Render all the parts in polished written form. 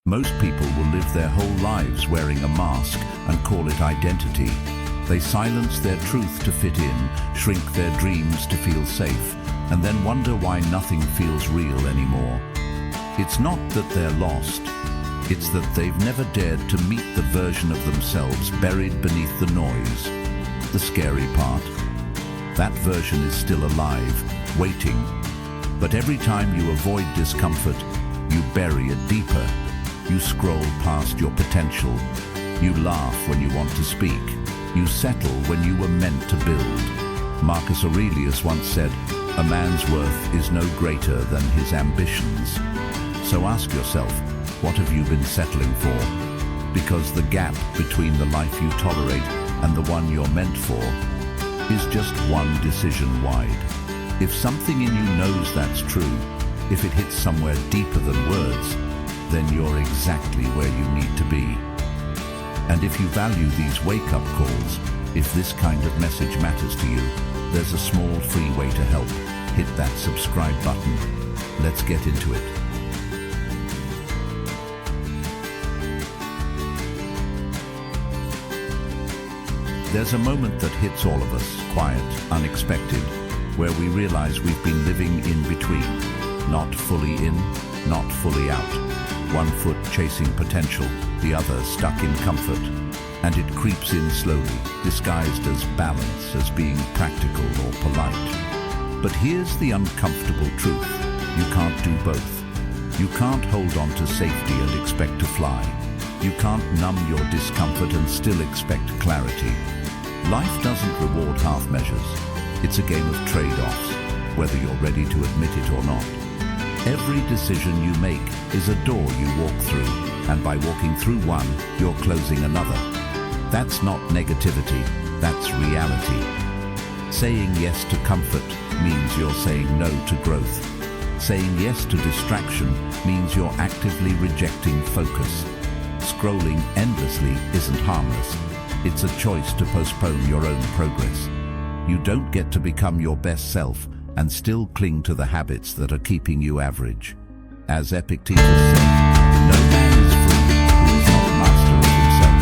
Most people will live their whole lives wearing a mask and call it identity. They silence their truth to fit in, shrink their dreams to feel safe, and then wonder why nothing feels real anymore. It's not that they're lost. It's that they've never dared to meet the version of themselves buried beneath the noise. The scary part. That version is still alive, waiting. But every time you avoid discomfort, you bury it deeper. You scroll past your potential. You laugh when you want to speak. You settle when you were meant to build. Marcus Aurelius once said, "A man's worth is no greater than his ambitions." So ask yourself, what have you been settling for? Because the gap between the life you tolerate and the one you're meant for is just one decision wide. If something in you knows that's true, if it hits somewhere deeper than words, then you're exactly where you need to be. And if you value these wake-up calls, if this kind of message matters to you, there's a small free way to help. Hit that subscribe button. Let's get into it. There's a moment that hits all of us, quiet, unexpected, where we realize we've been living in between. Not fully in, not fully out. One foot chasing potential, the other stuck in comfort. And it creeps in slowly, disguised as balance, as being practical or polite. But here's the uncomfortable truth. You can't do both. You can't hold on to safety and expect to fly. You can't numb your discomfort and still expect clarity. Life doesn't reward half measures. It's a game of trade-offs, whether you're ready to admit it or not. Every decision you make is a door you walk through, and by walking through one, you're closing another. That's not negativity, that's reality. Saying yes to comfort means you're saying no to growth. Saying yes to distraction means you're actively rejecting focus. Scrolling endlessly isn't harmless. It's a choice to postpone your own progress. You don't get to become your best self and still cling to the habits that are keeping you average. As Epictetus said, no man is free who is not master of himself.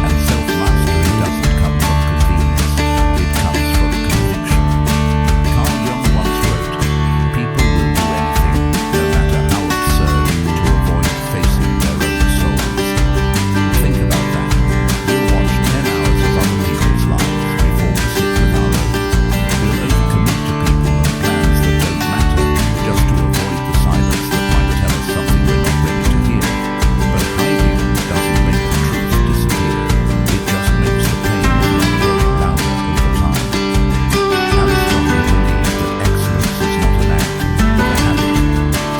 And self-mastery doesn't come from convenience, it comes from conviction. Carl Jung once wrote, "People will do anything, no matter how absurd, to avoid facing their own souls." Think about that. We'll watch 10 hours of other people's lives before we sit with our own. We'll overcommit to people and plans that don't matter just to avoid the silence that might tell us something we're not ready to hear. But hiding doesn't make the truth disappear. It just makes the pain grow louder over time. Aristotle believed that excellence is not an act, but a habit.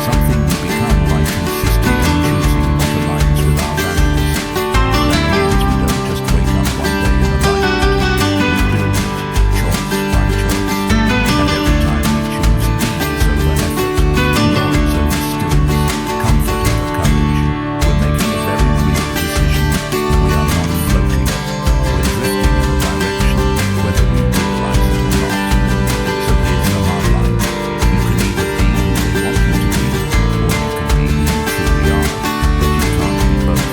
Something we become by consistently choosing what aligns with our values. That means we don't just wake up one day in alignment. We build it, choice by choice. And every time we choose ease over effort, noise over stillness, comfort over courage, we're making a very real decision. We are not floating. We're drifting in a direction, whether we realize it or not. So here's the hard line. You can either be who they want you to be, or you can be who you truly are. But you can't be both.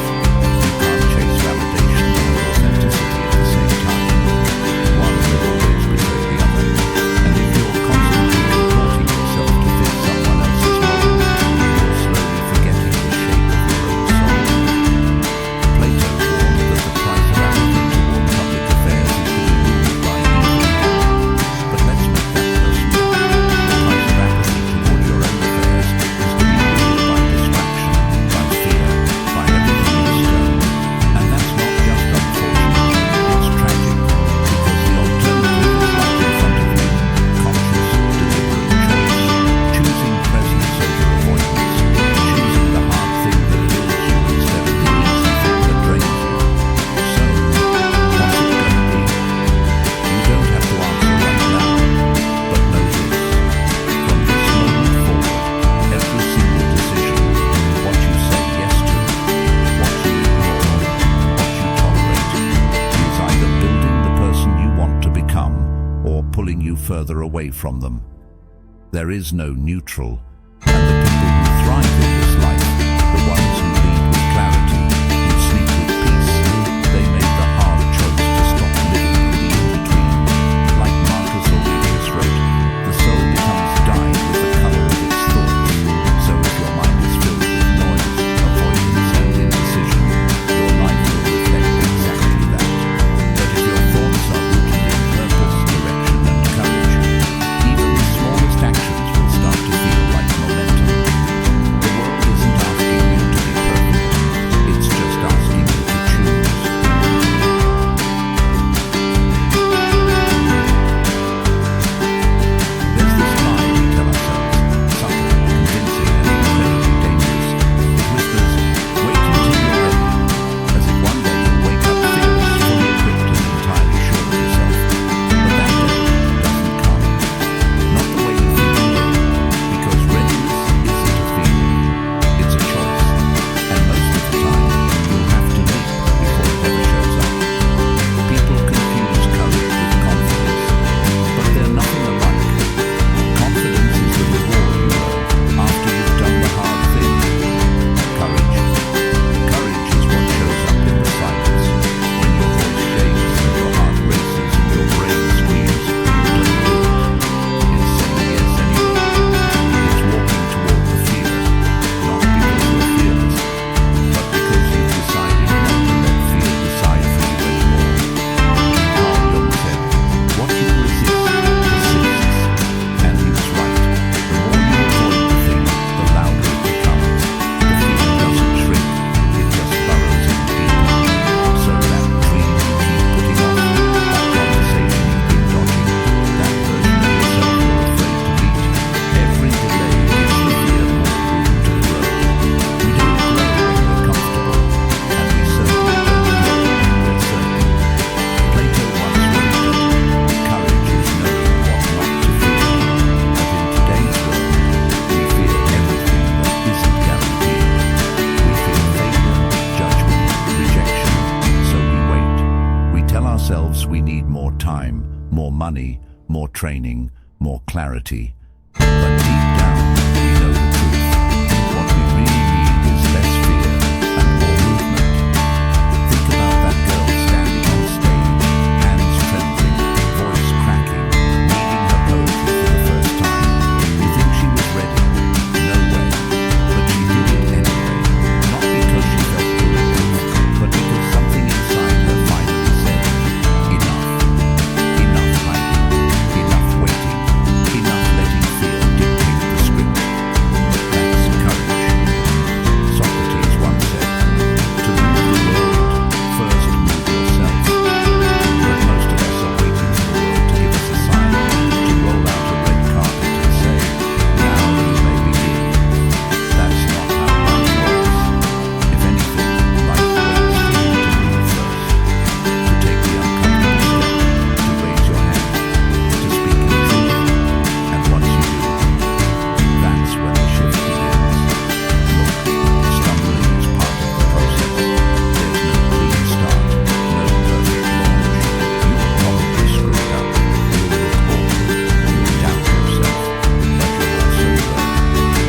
You can't chase validation and authenticity at the same time. One will always betray the other. And if you're constantly contorting yourself to fit someone else's mold, you're slowly forgetting the shape of your own soul. Plato warned that the price of apathy toward public affairs is to be ruled by evil. But let's make that personal. The price of apathy toward your own affairs is to be ruled by distraction, by fear, by everything external. And that's not just unfortunate, it's tragic, because the alternative is right in front of you. Conscious, deliberate choice. Choosing presence over avoidance. Choosing the hard thing that builds you instead of the easy thing that drains you. So, what's it going to be? You don't have to answer right now, but know this. From this moment forward, every single decision, what you say yes to, what you ignore, what you tolerate, is either building the person you want to become or pulling you further away from them. There is no neutral, and the people who thrive in this life, the ones who lead with time, more money, more training, more clarity. But deep down, we know the truth. What we really need is less fear and more movement. Think about that girl standing on stage, hands trembling, voice cracking, reading her poetry for the first time. You think she was ready? No way. But she did it anyway. Not because she felt bulletproof, but because something inside her finally said, enough. Enough hiding. Enough waiting. Enough letting fear dictate the script. That's courage. Socrates once said, to move the world, first move yourself. But most of us are waiting for the world to give us a sign, to roll out a red carpet and say, now you may begin. That's not how life works. If anything, life waits for you to move first, to take the uncomfortable step, to raise your hand, to speak in truth. And once you do, that's when the shift begins. Look, stumbling is part of the process. There's no clean start, no perfect launch. You'll probably screw it up. You'll look awkward. You'll doubt yourself. But you'll also learn.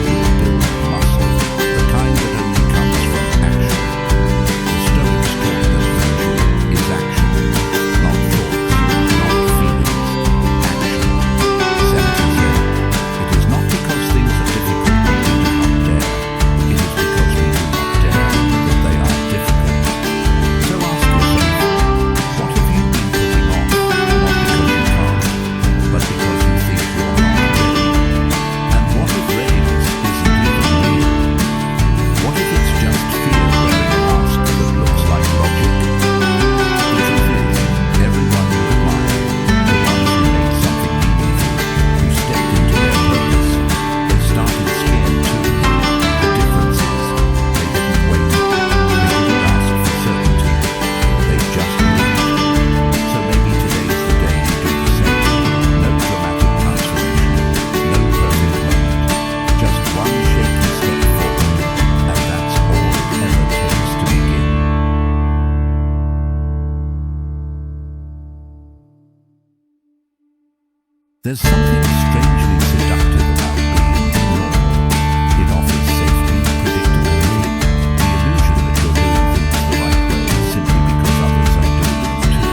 You'll build muscle, the kind that only comes from action. The Stoics taught that virtue is action, not thoughts, not feelings, action. Seneca said, it is not because things are difficult that we do not dare. It is because we do not dare that they are difficult. So ask yourself, what have you been putting off? Not because you can't, but because you think you're not ready. And what if readiness isn't even real? What if it's just fear wearing a mask that looks like logic? The truth is, everyone you admire, the ones who made something meaningful, who stepped into their purpose, they started scared too. The difference is, they didn't wait. They didn't ask for certainty. They just moved. So maybe today's the day you do the same. No dramatic transformation, no perfect moment. Just one shaky step forward, and that's all it ever takes to begin. There's something strangely seductive about being normal. It offers safety, predictability, the illusion that you're doing things the right way simply because others are doing them too.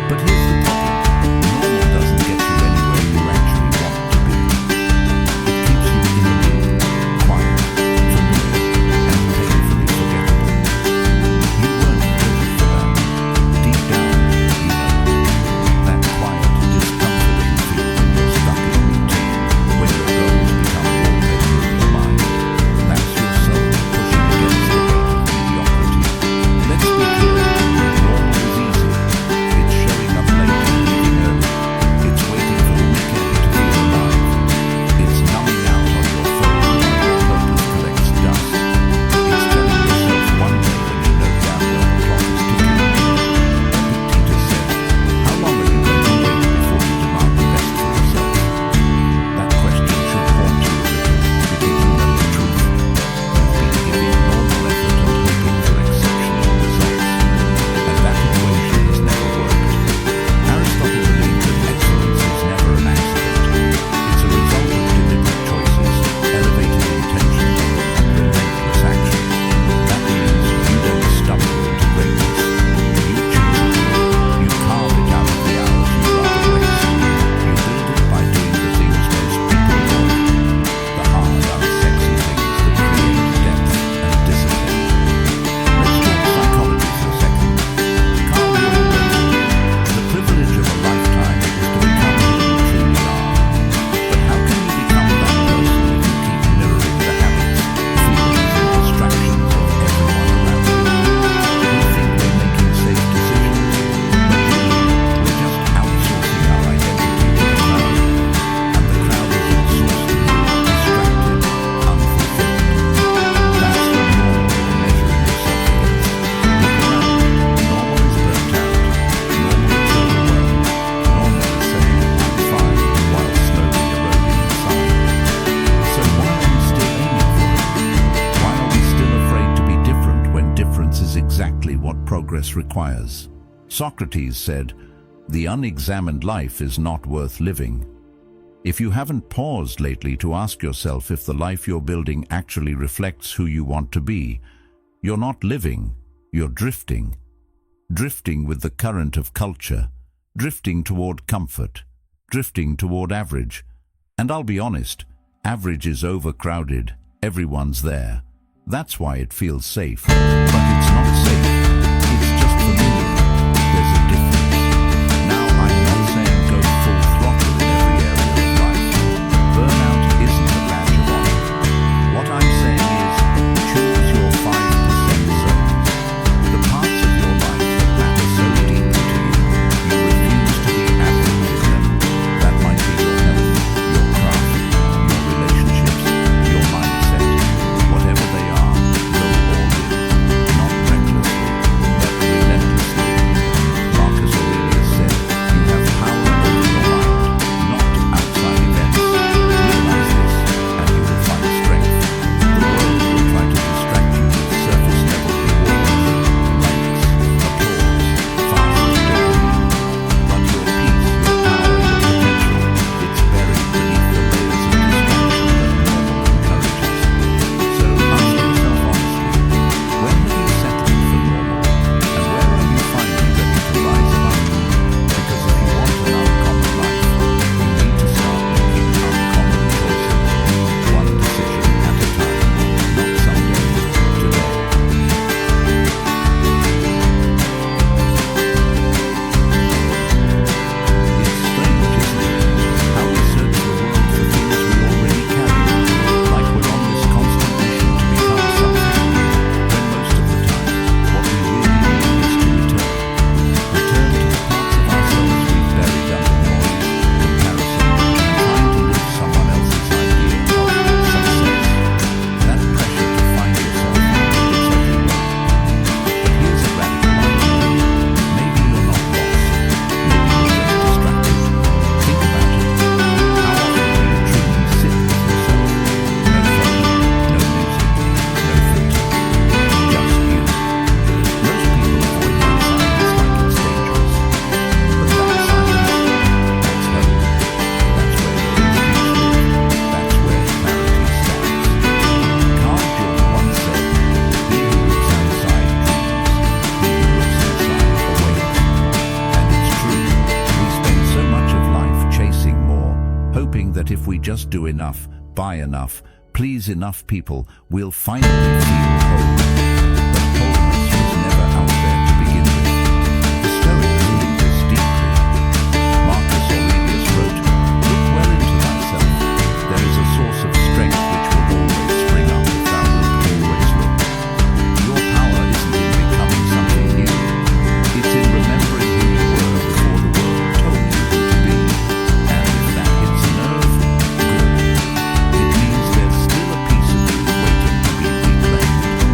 But here's the problem. Normal doesn't get you anywhere you actually want to be. It keeps you in a loop, quiet, familiar, and painfully forgettable. You weren't built for that. Deep down, you know. That quiet, discomforting feel when you're stuck in routine, when your goals become wallpaper in your mind. That's your soul pushing against the weight of mediocrity. Let's be clear, normal is easy. It's showing up late and leaving early. It's waiting for the weekend to feel alive. It's numbing out on your phone while your purpose collects dust. It's telling yourself one day when you know damn well the clock is ticking. Epictetus said, how long are you going to wait before you demand the best for yourself? That question should haunt you a little, because you know the truth. You've been giving normal effort and hoping for exceptional results. And that equation has never worked. Aristotle believed that excellence is never an accident. It's a result of deliberate choices, elevated intention, and relentless action. That means you don't stumble into greatness. You choose it. You carve it out of the hours you'd rather waste. You build it by doing the things most people avoid. The hard, unsexy things that create depth and discipline. Let's talk psychology for a second. Carl Jung wrote, the privilege of a lifetime is to become who you truly are. But how can you become that person if you keep mirroring the habits, feelings, and distractions of everyone around you? We think we're making safe decisions, but really, we're just outsourcing our identity to the crowd. And the crowd is exhausted, distracted, unfulfilled. That's what normal is measuring yourself against. Look around. Normal is burnt out. Normal is overwhelmed. Normal is saying, I'm fine, while slowly eroding inside. So why are we still aiming for it? Why are we still afraid to be different when difference is exactly what progress requires? Socrates said, The unexamined life is not worth living. If you haven't paused lately to ask yourself if the life you're building actually reflects who you want to be, you're not living, you're drifting. Drifting with the current of culture, drifting toward comfort, drifting toward average. And I'll be honest, average is overcrowded, everyone's there. That's why it feels safe. But it's not safe, it's just familiar. There's a difference. Now, I'm not saying go full throttle in every area of life. Burnout isn't a badge of honor. What I'm saying is, choose your 5% zones. The parts of your life that matter so deeply to you, you refuse to be average in them. That might be your health, your craft, your relationships, your mindset. Whatever they are, go all in. Not recklessly, but relentlessly. Aurelius said, you have power over your mind, not outside events. Realize this, and you will find strength. The world will try to distract you with surface-level rewards, likes, applause, fast dopamine. But your peace, your power, your potential, it's buried beneath the layers of distraction that normal encourages. So ask yourself honestly, when have you settled for normal? And where are you finally ready to rise above? Because if you want an uncommon life, you need to start making uncommon choices. One decision at a time, not someday, today. It's strange, isn't it? How we search the world for things we already carry, like we're on this constant mission to become something, when most of the time, what we really need is to return. Return to the parts of ourselves we've buried under noise, comparison, and trying to live someone else's idea of success. That pressure to find yourself, it's everywhere. But here's a radical idea. Maybe you're not lost. Maybe you're just distracted. Think about it. How often do you truly sit with yourself? No phone, no music, no filter. Just you. Most people avoid that silence like it's dangerous. But that silence, that's home. That's where your instincts live. That's where clarity starts. Carl Jung once said, he who looks outside dreams, he who looks inside awakes. And it's true, we spend so much of life chasing more, hoping that if we just do enough, buy enough, please enough people, we'll finally feel whole. But wholeness was never out there to begin with. The Stoics believed this deeply. Marcus Aurelius wrote, look well into thyself. There is a source of strength which will always spring up if thou wilt always look. Your power isn't in becoming something new. It's in remembering who you were before the world told you who to be. And if that hits a nerve, good. It means there's still a piece of you waiting to be reclaimed.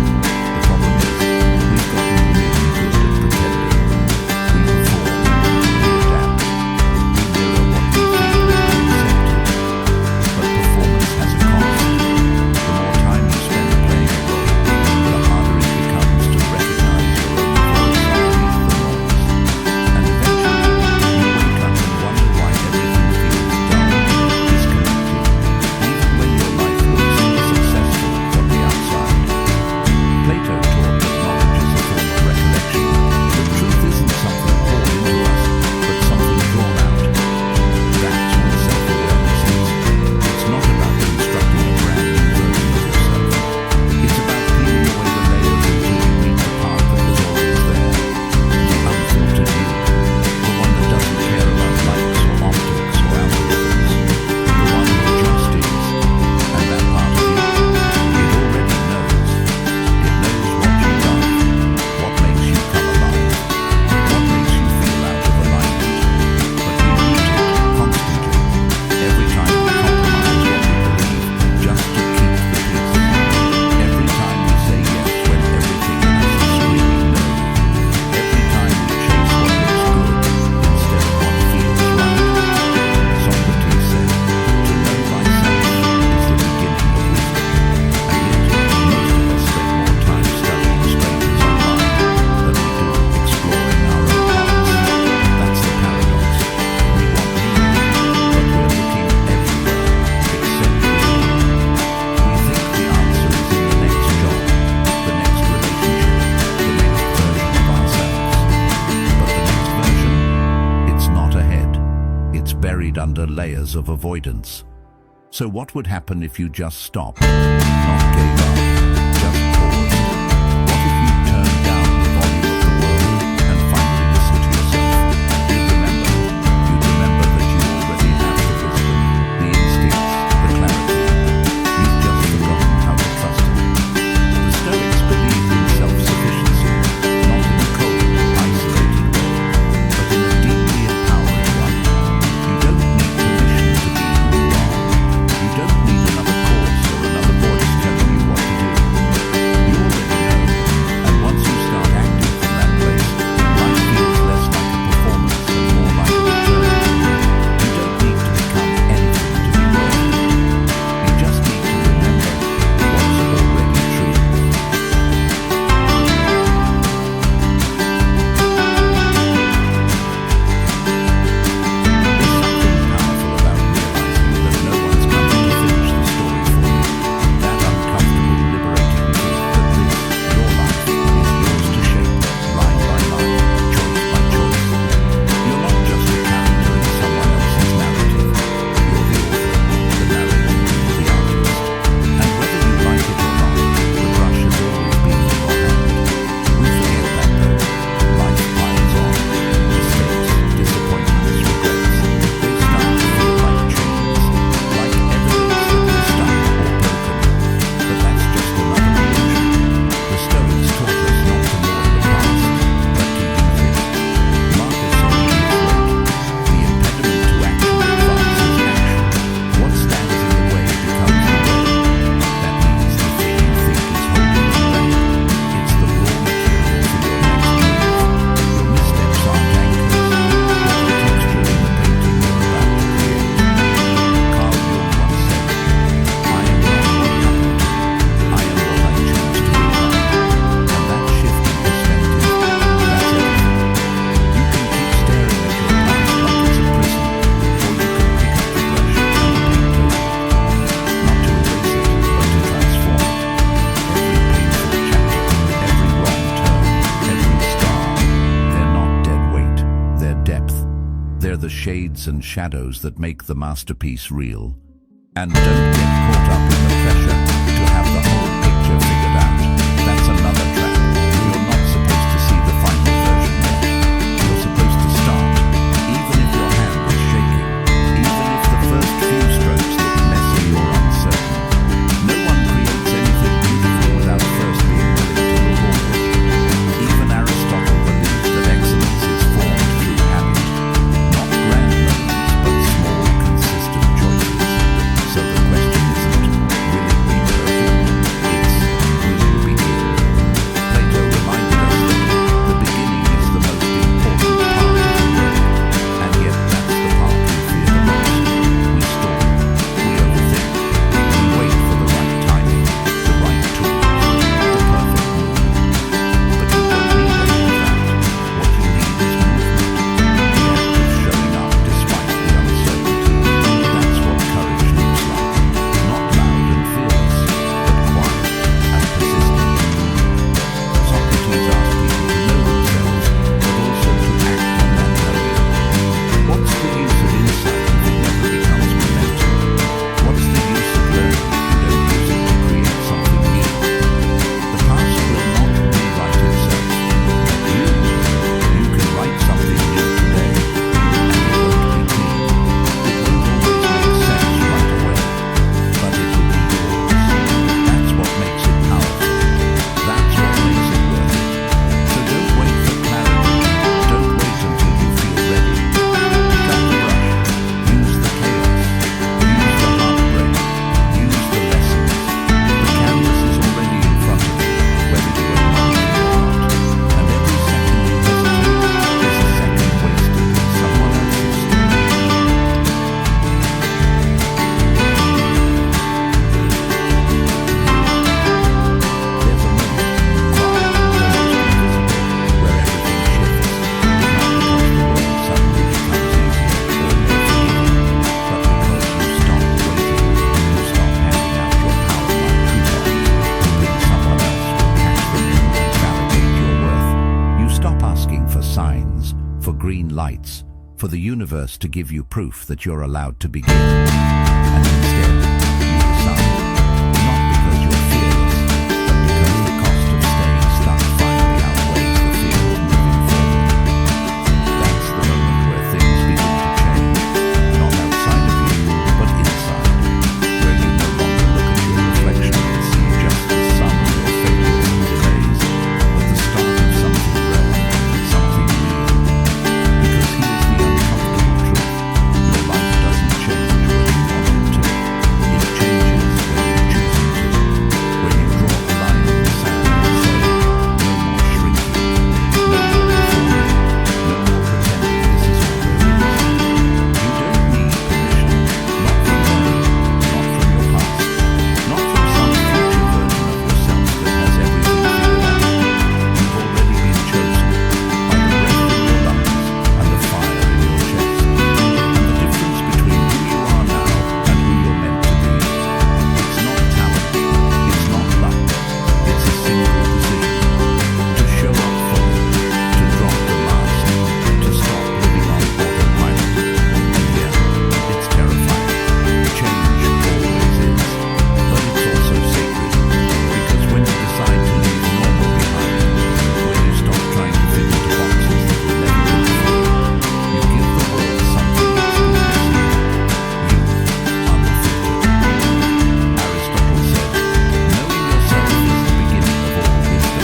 under layers of avoidance. So what would happen if you just stopped, not gave up, just paused? What if you turned down the volume of the world and finally listened to yourself? You'd remember that you already have the wisdom, the instincts, the clarity. You've just forgotten how to trust it. The Stoics believed in self-sufficiency, not in a cold, isolated way, but in a deeply empowering one. You don't need permission to be who you are. You don't need another course or another voice telling you what to do. You already know, and once you start acting from that place, life feels less like a performance and more like a return. You don't need to become anything to be worthy. You just need to remember what's already true. There's something powerful about realizing that no one's coming to finish the story for you. That uncomfortable, liberating truth that this, your life, is yours to shape, line by line, choice by choice. You're not just a character in someone else's narrative. You're the author, the narrator, the artist. And whether you like it or not, the brush has always been in your hand. We forget that though. Life piles on. Mistakes, disappointments, regrets. They start to feel like chains, like evidence that we're stuck or broken. But that's just another illusion. The Stoics taught us not to mourn the past, but to use it. Marcus Aurelius wrote, "The impediment to action advances action. What stands in the way becomes the way." That means the thing you think is holding you back. It's the raw material for your next move. Your missteps aren't anchors. They're the texture in the painting you're about to create. Carl Jung once said, "I am not what happened to me. I am what I choose to become." And that shift in perspective, that's everything. You can keep staring at your past like it's a prison, or you can pick up the brush and paint over it. Not to erase it, but to transform it. Every painful chapter, every wrong turn, every scar, they're not dead weight, they're depth. They're the shades and shadows that make the masterpiece real. And don't get caught up in the pressure to have the whole picture figured out. That's another trap. You're not supposed to see the final version yet. You're supposed to start, even if your hand is shaking, even if the first few strokes look messy or uncertain. No one creates anything beautiful without first being willing to look awkward. Even Aristotle believed that excellence is formed through habit, not grand moments, but small, consistent choices. So the question isn't, will it be perfect? It's, will you begin? Plato reminded us that the beginning is the most important part of the work, and yet that's the part we fear the most. We stall, we overthink, we wait for the right timing, the right tools, the perfect move. But you don't need any of that. What you need is movement, the act of showing up despite the uncertainty. That's what courage looks like. Not loud and fearless, but quiet and persistent. Socrates asked people to know themselves, but also to act on that knowing. What's the use of insight if it never becomes momentum? What's the use of learning if you don't use it to create something new? The past will not rewrite itself. You can write something new today, and it won't be clean. It won't always make sense right away, but it will be yours. That's what makes it powerful. That's what makes it worth it. So don't wait for clarity. Don't wait until you feel ready. Pick up the brush. Use the chaos. Use the heartbreak. Use the lessons. The canvas is already in front of you, whether you acknowledge it or not. And every second you hesitate is a second wasted in someone else's story. There's a moment, quiet, almost invisible, where everything shifts. Not because the world suddenly becomes easier or more forgiving, but because you stop waiting, you stop handing out your power like coupons, hoping someone else will cash them in and validate your worth. You stop asking for signs, for green lights, for the universe to give you proof that you're allowed to begin. And instead, you decide, not because you're fearless, but because the cost of staying stuck finally outweighs the fear of moving forward. That's the moment where things begin to change, not outside of you, but inside, where you no longer look at your reflection and see just the sum of your failures and delays, but the start of something rare, something real. Because here's the uncomfortable truth: your life doesn't change when you want it to. It changes when you choose it to. When you draw a line in the sand and say, no more shrinking, no more performing, no more pretending this is all there is. You don't need permission, not from them, not from your past, not from some future version of yourself that has everything figured out. You've already been chosen by the breath in your lungs and the fire in your chest. And the difference between who you are now and who you're meant to be, it's not talent, it's not luck, it's a single decision: to show up fully, to drop the mask, to stop living on autopilot. And yeah, it's terrifying. Change always is. But it's also sacred, because when you decide to leave normal behind, when you stop trying to fit into boxes that will never fulfill, you give the world something that's been missing. You are the filter. Aristotle said, knowing yourself is the beginning of all wisdom.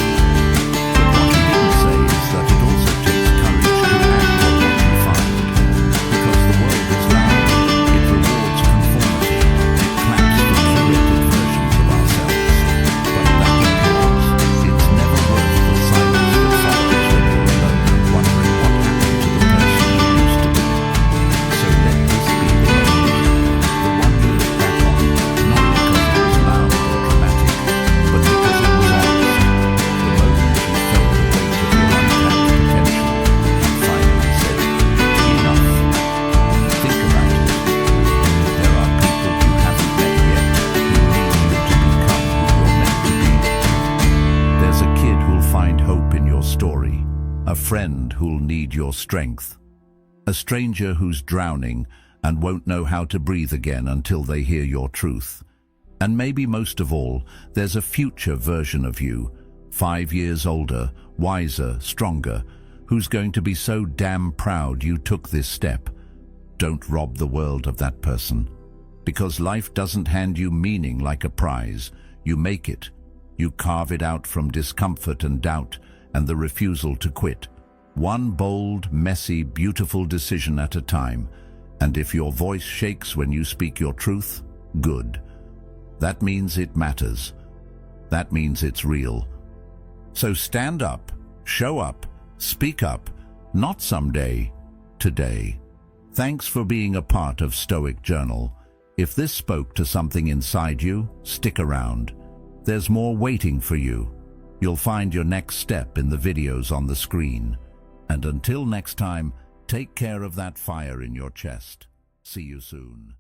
But what he didn't say is that it also takes courage to act on what you find. Because the world is loud, it rewards conformity, it claps for curated versions of ourselves. But that applause, it's never worth the silence that follows when you're alone and wondering what happened to the person you used to be. So let this be the moment, the one you look back on, not because it was loud or dramatic, but because it was honest. The moment you felt the weight of your untapped potential and finally said, enough. Think about it. There are people you haven't met yet who need you to become who you're meant to be. There's a kid who'll find hope in your story, a friend who'll need your strength, a stranger who's drowning and won't know how to breathe again until they hear your truth. And maybe most of all, there's a future version of you, 5 years older, wiser, stronger, who's going to be so damn proud you took this step. Don't rob the world of that person. Because life doesn't hand you meaning like a prize. You make it. You carve it out from discomfort and doubt and the refusal to quit. One bold, messy, beautiful decision at a time. And if your voice shakes when you speak your truth, good. That means it matters. That means it's real. So stand up, show up, speak up, not someday, today. Thanks for being a part of Stoic Journal. If this spoke to something inside you, stick around. There's more waiting for you. You'll find your next step in the videos on the screen. And until next time, take care of that fire in your chest. See you soon.